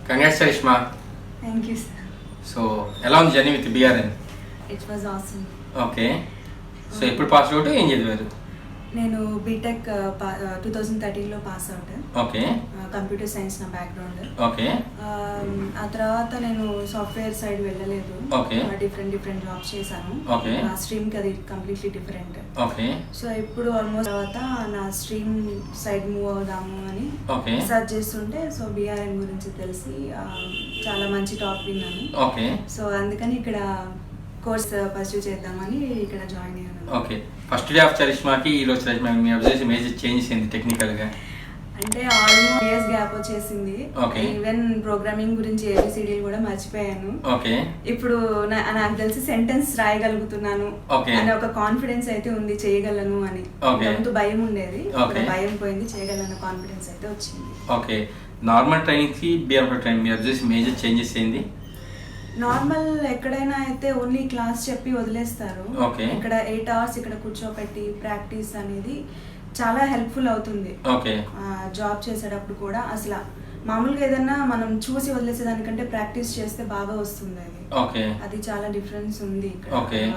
Congrats, Cherishma. Thank you, sir. So, ఎలా ఉంది journey with BRN? It was awesome. Okay. So ఎప్పుడు pass out ఏం చదివారు? నేను బీటెక్ 2013లో pass out. Okay. Computer science నా బ్యాక్గ్రౌండ్. ఓకే. ఆ తర్వాత నేను సాఫ్ట్వేర్ సైడ్ వెళ్ళలేదు. ఓకే. డిఫరెంట్ జాబ్స్ చేశాను. ఓకే. నా స్ట్రీమ్కి అది కంప్లీట్లీ డిఫరెంట్. ఓకే. సో ఇప్పుడు ఆల్మోస్ట్ తర్వాత నా స్ట్రీమ్ సైడ్ మూవ్ అవుదాము అని సర్చ్ చేస్తుంటే సో BRN గురించి తెలిసి చాలా మంచి టాప్ విన్నాను. ఓకే. సో అందుకని ఇక్కడ కోర్స్ పర్సూ చేద్దామని ఇక్కడ జాయిన్ అయ్యాను. ఓకే. ఫస్ట్ డే ఆఫ్ చరిష్మాకి ఈ రోజు చరిష్మా మీ అబ్జర్వేషన్ మేజర్ చేంజెస్ ఏంది టెక్నికల్గా? అంటే ఆల్మోస్ట్ ఇయర్స్ గ్యాప్ వచ్చేసింది. ఓకే. ఈవెన్ ప్రోగ్రామింగ్ గురించి ABCDలు కూడా మర్చిపోయాను. ఓకే. ఇప్పుడు నాకు తెలిసి సెంటెన్స్ రాయగలుగుతున్నాను అనే ఒక కాన్ఫిడెన్స్ అయితే ఉంది, చేయగలను అని. ముందు భయం ఉండేది, భయం పోయింది, చేయగలను కాన్ఫిడెన్స్ అయితే వచ్చింది. ఓకే. నార్మల్ ట్రైనింగ్ కి BRN ట్రైనింగ్ మీ అబ్జర్వేషన్ మేజర్ చేంజెస్ ఏంది? నార్మల్ ఎక్కడైనా అయితే ఓన్లీ క్లాస్ చెప్పి వదిలేస్తారు. ఇక్కడ 8 hours ఇక్కడ కూర్చోపెట్టి ప్రాక్టీస్ అనేది చాలా హెల్ప్ఫుల్ అవుతుంది. జాబ్ చేసేటప్పుడు కూడా అసలు మామూలుగా ఏదన్నా మనం చూసి వదిలేసేదానికంటే ప్రాక్టీస్ చేస్తే బాగా వస్తుంది. అది చాలా డిఫరెన్స్ ఉంది.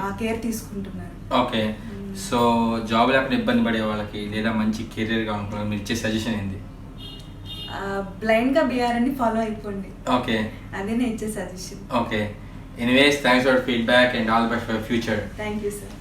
ఆ కేర్ తీసుకుంటున్నారు. ఓకే. సో జాబ్ లేకుండా ఇబ్బంది పడే వాళ్ళకి లేదా మంచి కెరీర్ గా అనుకున్న మీరు ఇచ్చే సజెషన్ ఏంది? బ్లైండ్ గా BRN ని ఫాలో అయిపోండి. ఓకే. అదే నేను ఇచ్చే suggestion. Okay. Anyways thanks for feedback and all the best for future. Thank you sir.